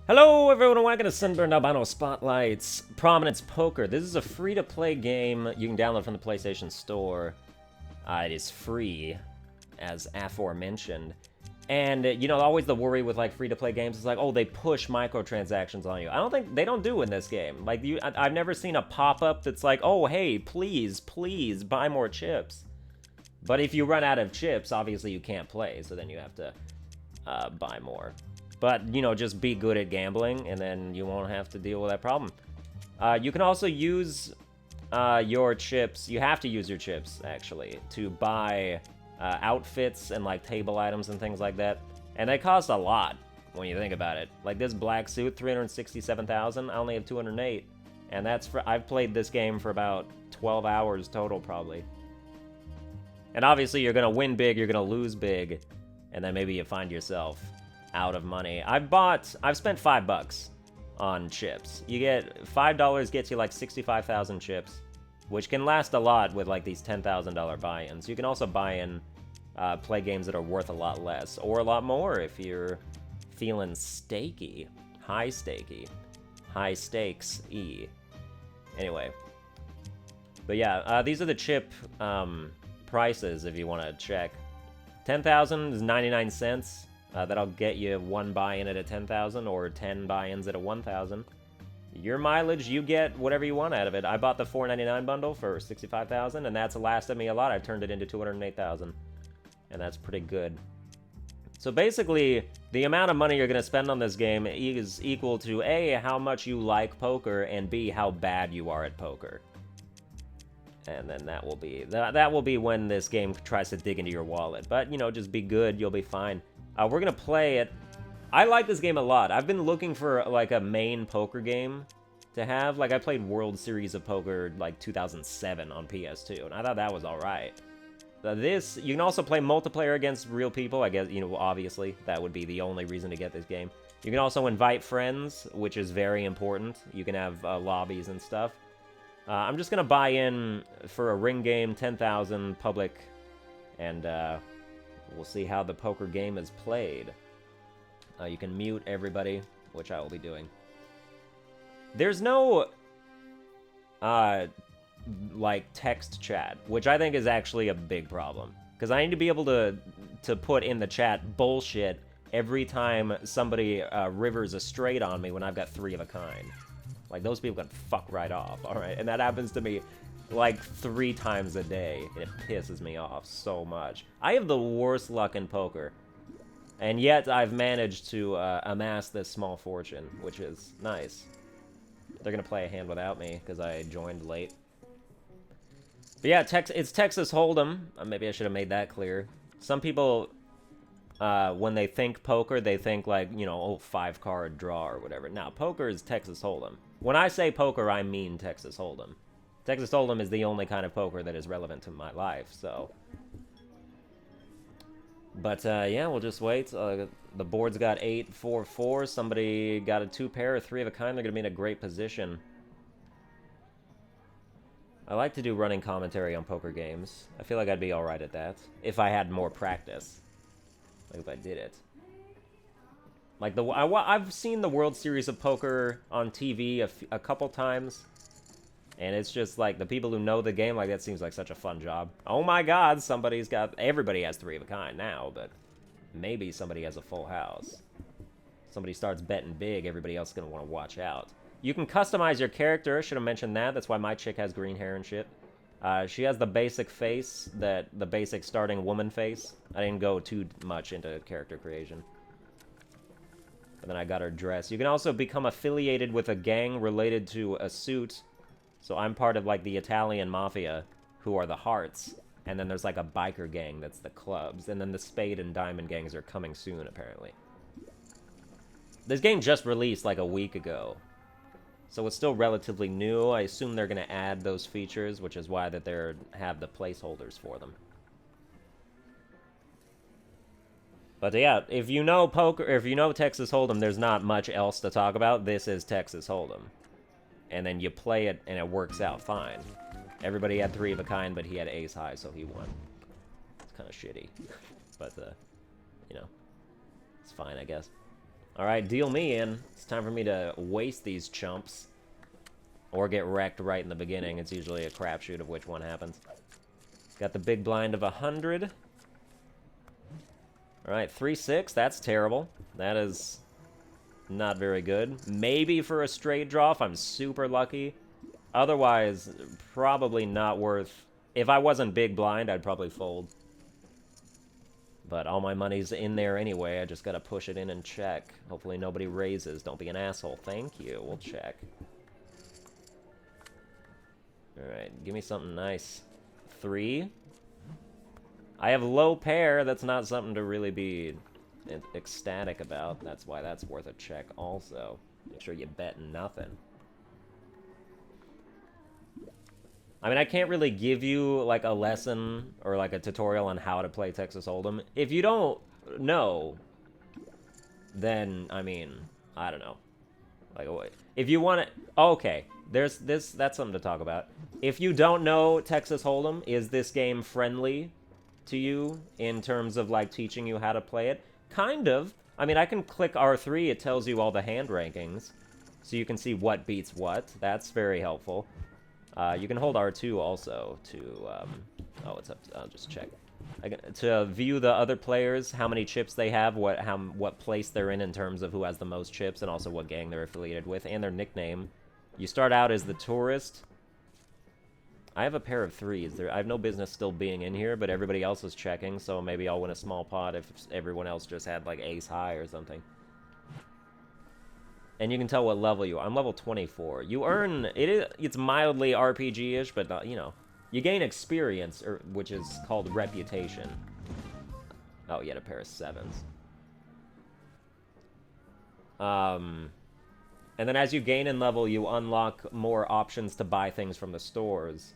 Hello everyone and welcome to Sunburned Albino Spotlights Prominence Poker. This is a free-to-play game you can download from the PlayStation Store. It is free, as aforementioned. And, you know, always the worry with, like, free-to-play games is like, oh, they push microtransactions on you. I don't think, they don't do in this game. Like, I've never seen a pop-up that's like, oh, hey, please, please, buy more chips. But if you run out of chips, obviously you can't play, so then you have to buy more. But, you know, just be good at gambling, and then you won't have to deal with that problem. You can also use your chips. You have to use your chips, actually, to buy outfits and, like, table items and things like that. And they cost a lot when you think about it. Like, this black suit, 367,000. I only have 208. And that's for... I've played this game for about 12 hours total, probably. And obviously, you're going to win big, you're going to lose big, and then maybe you find yourself out of money. I've spent $5 on chips. You get $5 gets you like 65,000 chips, which can last a lot with like these $10,000 buy-ins. You can also buy in play games that are worth a lot less or a lot more if you're feeling stakey, high stakes E. Anyway, but yeah, these are the chip prices if you want to check. 10,000 is 99 cents. That'll get you one buy-in at a 10,000 or 10 buy-ins at a 1,000. Your mileage, you get whatever you want out of it. I bought the $4.99 bundle for 65,000, and that's lasted me a lot. I've turned it into 208,000, and that's pretty good. So basically, the amount of money you're going to spend on this game is equal to A, how much you like poker, and B, how bad you are at poker. And then that will be when this game tries to dig into your wallet. But, you know, just be good, you'll be fine. We're gonna play it. I like this game a lot. I've been looking for, like, a main poker game to have. Like, I played World Series of Poker, like, 2007 on PS2, and I thought that was alright. This, you can also play multiplayer against real people. I guess, you know, obviously, that would be the only reason to get this game. You can also invite friends, which is very important. You can have lobbies and stuff. I'm just gonna buy in for a ring game, 10,000 public, and, we'll see how the poker game is played. You can mute everybody, which I will be doing. There's no, like, text chat, which I think is actually a big problem. Because I need to be able to put in the chat bullshit every time somebody rivers a straight on me when I've got 3 of a kind. Like, those people can fuck right off, alright? And that happens to me like 3 times a day, and it pisses me off so much. I have the worst luck in poker, and yet I've managed to amass this small fortune, which is nice. They're gonna play a hand without me, because I joined late. But yeah, it's Texas Hold'em. Maybe I should have made that clear. Some people, when they think poker, they think like, you know, oh, 5-card draw or whatever. Now, poker is Texas Hold'em. When I say poker, I mean Texas Hold'em. Texas Hold'em is the only kind of poker that is relevant to my life, so. But, yeah, we'll just wait. The board's got 8, 4, 4. Somebody got a 2-pair or 3 of a kind. They're going to be in a great position. I like to do running commentary on poker games. I feel like I'd be alright at that. If I had more practice. Like, if I did it. Like, I've seen the World Series of Poker on TV a couple times. And it's just, like, the people who know the game, like, that seems like such a fun job. Oh my god, everybody has 3 of a kind now, but maybe somebody has a full house. Somebody starts betting big, everybody else is going to want to watch out. You can customize your character, should have mentioned that. That's why my chick has green hair and shit. She has the basic face, the basic starting woman face. I didn't go too much into character creation. But then I got her dress. You can also become affiliated with a gang related to a suit. So I'm part of, like, the Italian mafia, who are the Hearts. And then there's, like, a biker gang that's the Clubs. And then the Spade and Diamond gangs are coming soon, apparently. This game just released, like, a week ago. So it's still relatively new. I assume they're going to add those features, which is why that they have the placeholders for them. But yeah, if you know poker, if you know Texas Hold'em, there's not much else to talk about. This is Texas Hold'em. And then you play it, and it works out fine. Everybody had 3 of a kind, but he had ace high, so he won. It's kind of shitty. But, you know, it's fine, I guess. Alright, deal me in. It's time for me to waste these chumps. Or get wrecked right in the beginning. It's usually a crapshoot of which one happens. Got the big blind of 100. Alright, 3-6. That's terrible. That is not very good. Maybe for a straight draw if I'm super lucky. Otherwise, probably not worth... If I wasn't big blind, I'd probably fold. But all my money's in there anyway. I just gotta push it in and check. Hopefully nobody raises. Don't be an asshole. Thank you. We'll check. Alright, give me something nice. 3. I have low pair. That's not something to really be ecstatic about. That's why that's worth a check also. Make sure you bet nothing. I mean, I can't really give you, like, a lesson or, like, a tutorial on how to play Texas Hold'em. If you don't know, then, I mean, I don't know. Like, if you want to... Okay, that's something to talk about. If you don't know Texas Hold'em, is this game friendly to you in terms of, like, teaching you how to play it? Kind of. I mean, I can click R3, it tells you all the hand rankings, so you can see what beats what. That's very helpful. You can hold R2 also to, oh, it's up, I'll just check. To view the other players, how many chips they have, what place they're in terms of who has the most chips, and also what gang they're affiliated with, and their nickname. You start out as the tourist. I have a pair of 3s. I have no business still being in here, but everybody else is checking, so maybe I'll win a small pot if everyone else just had, like, ace high or something. And you can tell what level you are. I'm level 24. You earn... It's mildly RPG-ish, but, not, you know. You gain experience, which is called reputation. Oh, you had a pair of 7s. And then as you gain in level, you unlock more options to buy things from the stores.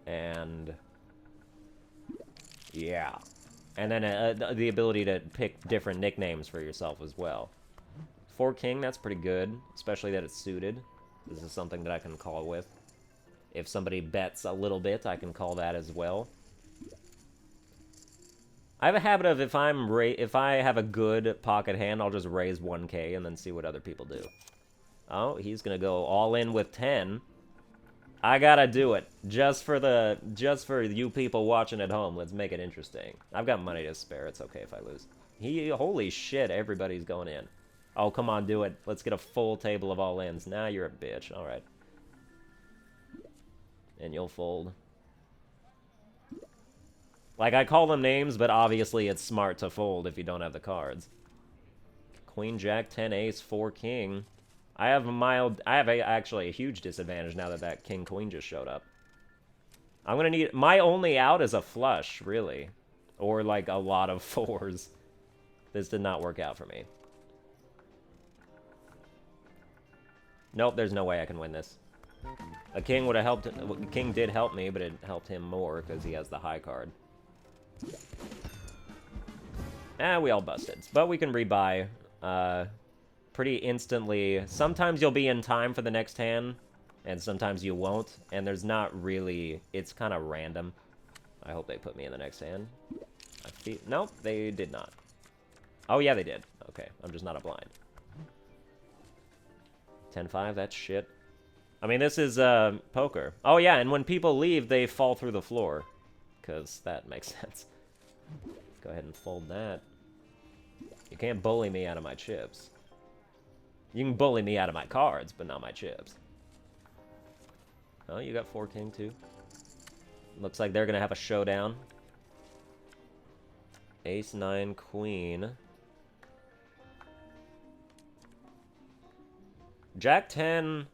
And... yeah. And then the ability to pick different nicknames for yourself as well. 4 king, that's pretty good. Especially that it's suited. This is something that I can call with. If somebody bets a little bit, I can call that as well. I have a habit of if I have a good pocket hand, I'll just raise 1k and then see what other people do. Oh, he's gonna go all in with 10. I gotta do it. Just for you people watching at home. Let's make it interesting. I've got money to spare. It's okay if I lose. Holy shit, everybody's going in. Oh, come on, do it. Let's get a full table of all-ins. Nah, you're a bitch. Alright. And you'll fold. Like, I call them names, but obviously it's smart to fold if you don't have the cards. Queen, Jack, 10, Ace, 4, King. I have actually a huge disadvantage now that King Queen just showed up. I'm gonna need... My only out is a flush, really. Or, like, a lot of 4s. This did not work out for me. Nope, there's no way I can win this. A king would have helped... A king did help me, but it helped him more because he has the high card. We all busted. But we can rebuy pretty instantly. Sometimes you'll be in time for the next hand, and sometimes you won't. And there's not really... It's kind of random. I hope they put me in the next hand. Nope, they did not. Oh, yeah, they did. Okay, I'm just not a blind. 10-5, that's shit. I mean, this is poker. Oh, yeah, and when people leave, they fall through the floor. Because that makes sense. Let's go ahead and fold that. You can't bully me out of my chips. You can bully me out of my cards, but not my chips. Oh, you got 4 king, too. Looks like they're going to have a showdown. Ace, 9, queen. Jack 10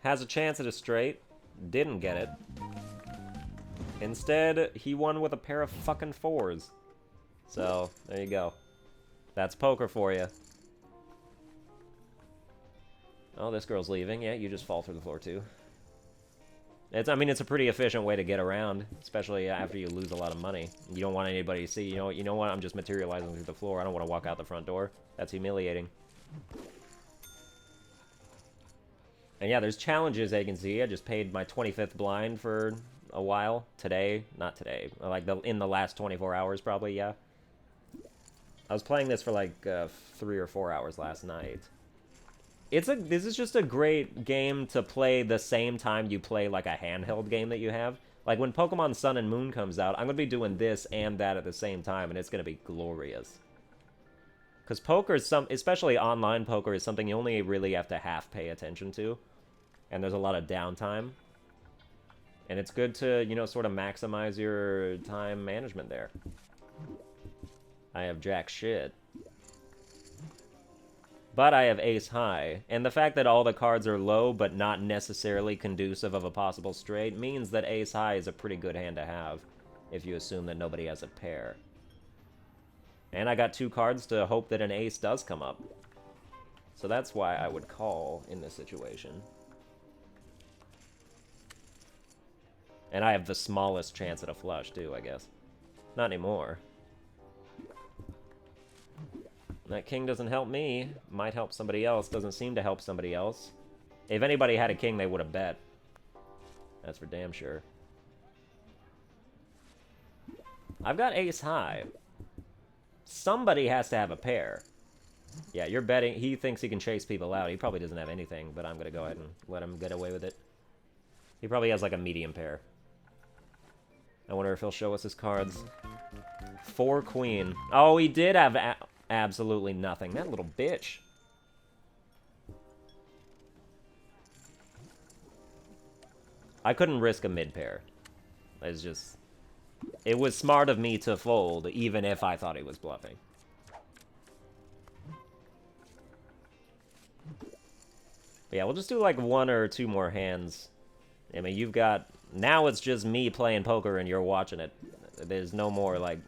has a chance at a straight. Didn't get it. Instead, he won with a pair of fucking 4s. So, there you go. That's poker for you. Oh, this girl's leaving. Yeah, you just fall through the floor, too. I mean, it's a pretty efficient way to get around, especially after you lose a lot of money. You don't want anybody to see, you know what? I'm just materializing through the floor. I don't want to walk out the front door. That's humiliating. And yeah, there's challenges, as you can see. I just paid my 25th blind for a while. Today, not today, like in the last 24 hours probably, yeah. I was playing this for like 3 or 4 hours last night. This is just a great game to play the same time you play like a handheld game that you have. Like when Pokemon Sun and Moon comes out, I'm going to be doing this and that at the same time, and it's going to be glorious. Because poker is especially online poker, is something you only really have to half pay attention to. And there's a lot of downtime. And it's good to, you know, sort of maximize your time management there. I have jack shit. But I have ace high. And the fact that all the cards are low but not necessarily conducive of a possible straight means that ace high is a pretty good hand to have if you assume that nobody has a pair. And I got 2 cards to hope that an ace does come up. So that's why I would call in this situation. And I have the smallest chance at a flush too, I guess. Not anymore. That king doesn't help me. Might help somebody else. Doesn't seem to help somebody else. If anybody had a king, they would have bet. That's for damn sure. I've got ace high. Somebody has to have a pair. Yeah, you're betting. He thinks he can chase people out. He probably doesn't have anything, but I'm going to go ahead and let him get away with it. He probably has like a medium pair. I wonder if he'll show us his cards. 4 queen. Oh, he did have absolutely nothing. That little bitch. I couldn't risk a mid pair. It's just... It was smart of me to fold, even if I thought he was bluffing. But yeah, we'll just do like 1 or 2 more hands. I mean, you've got... Now it's just me playing poker and you're watching it. There's no more, like,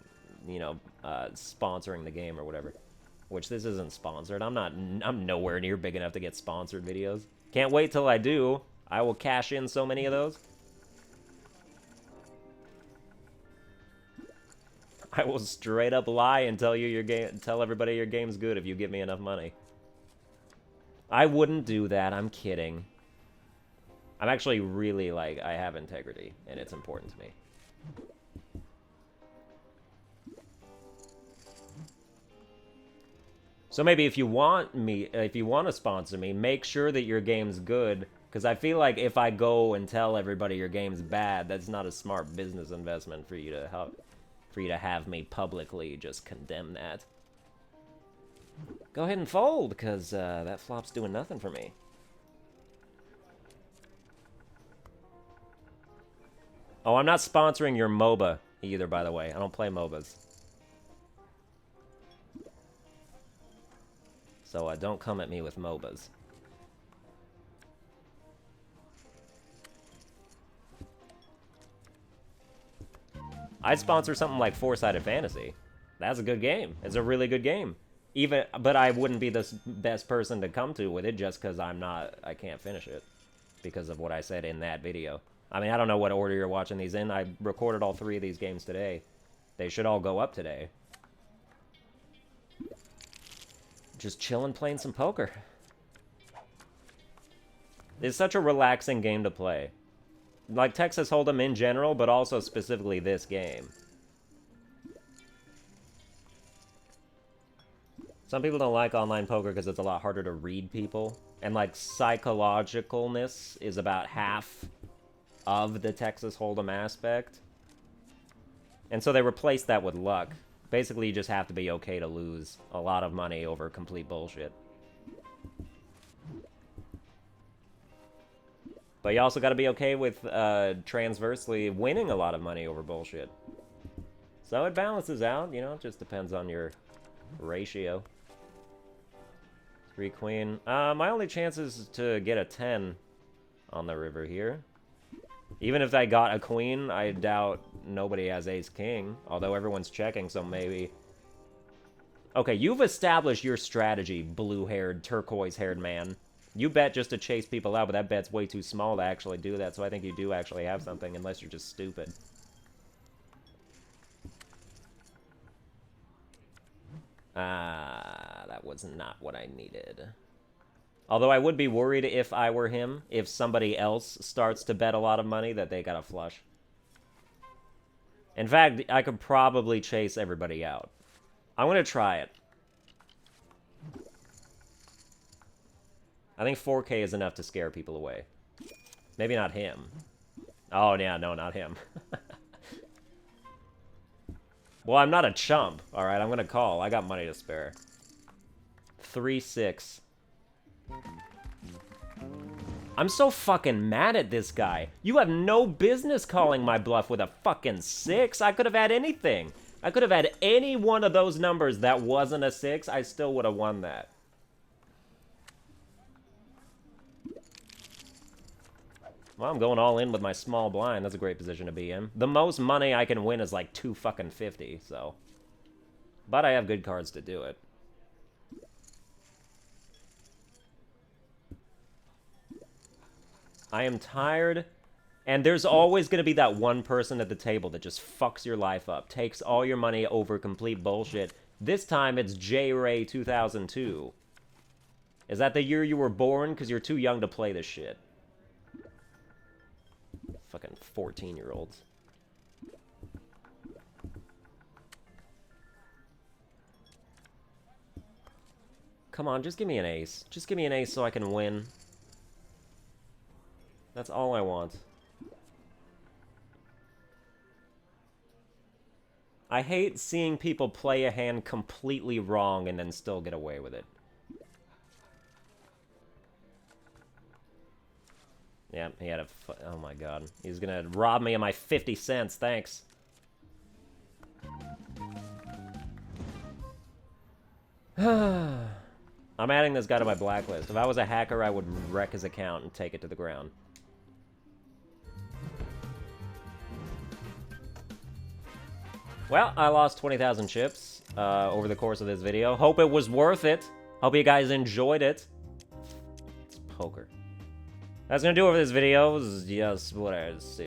you know, sponsoring the game or whatever. Which this isn't sponsored. I'm nowhere near big enough to get sponsored videos. Can't wait till I do. I will cash in so many of those. I will straight up lie and tell everybody your game's good if you give me enough money. I wouldn't do that. I'm kidding. I'm actually really, like, I have integrity, and it's important to me. So maybe if you want to sponsor me, make sure that your game's good, because I feel like if I go and tell everybody your game's bad, that's not a smart business investment for you to have me publicly just condemn that. Go ahead and fold, because that flop's doing nothing for me. Oh, I'm not sponsoring your MOBA either, by the way. I don't play MOBAs. So don't come at me with MOBAs. I'd sponsor something like Four-Sided Fantasy. That's a good game. It's a really good game. But I wouldn't be the best person to come to with it just because I can't finish it. Because of what I said in that video. I mean, I don't know what order you're watching these in. I recorded all 3 of these games today. They should all go up today. Just chilling, playing some poker. It's such a relaxing game to play. Like Texas Hold'em in general, but also specifically this game. Some people don't like online poker because it's a lot harder to read people. And like psychologicalness is about half of the Texas Hold'em aspect. And so they replaced that with luck. Basically, you just have to be okay to lose a lot of money over complete bullshit. But you also got to be okay with transversely winning a lot of money over bullshit. So it balances out, you know, it just depends on your ratio. 3 queen. My only chance is to get a 10 on the river here. Even if I got a queen, I doubt nobody has ace king. Although everyone's checking, so maybe... Okay, you've established your strategy, blue-haired, turquoise-haired man. You bet just to chase people out, but that bet's way too small to actually do that, so I think you do actually have something, unless you're just stupid. That was not what I needed. Although I would be worried if I were him, if somebody else starts to bet a lot of money, that they got a flush. In fact, I could probably chase everybody out. I'm gonna try it. I think 4K is enough to scare people away. Maybe not him. Oh, yeah, no, not him. Well, I'm not a chump, alright? I'm gonna call. I got money to spare. 3-6. I'm so fucking mad at this guy. You have no business calling my bluff with a fucking 6. I could have had anything. I could have had any one of those numbers that wasn't a 6. I still would have won that. Well, I'm going all in with my small blind. That's a great position to be in. The most money I can win is like 250, so. But I have good cards to do it. I am tired, and there's always going to be that one person at the table that just fucks your life up, takes all your money over complete bullshit. This time it's J-Ray 2002. Is that the year you were born? Because you're too young to play this shit. Fucking 14-year-olds. Come on, just give me an ace. Just give me an ace so I can win. That's all I want. I hate seeing people play a hand completely wrong and then still get away with it. Yeah, he had a... Oh my god. He's gonna rob me of my 50 cents, thanks. I'm adding this guy to my blacklist. If I was a hacker, I would wreck his account and take it to the ground. Well, I lost 20,000 chips over the course of this video. Hope it was worth it. Hope you guys enjoyed it. It's poker. That's gonna do it for this video. Yes, what I see.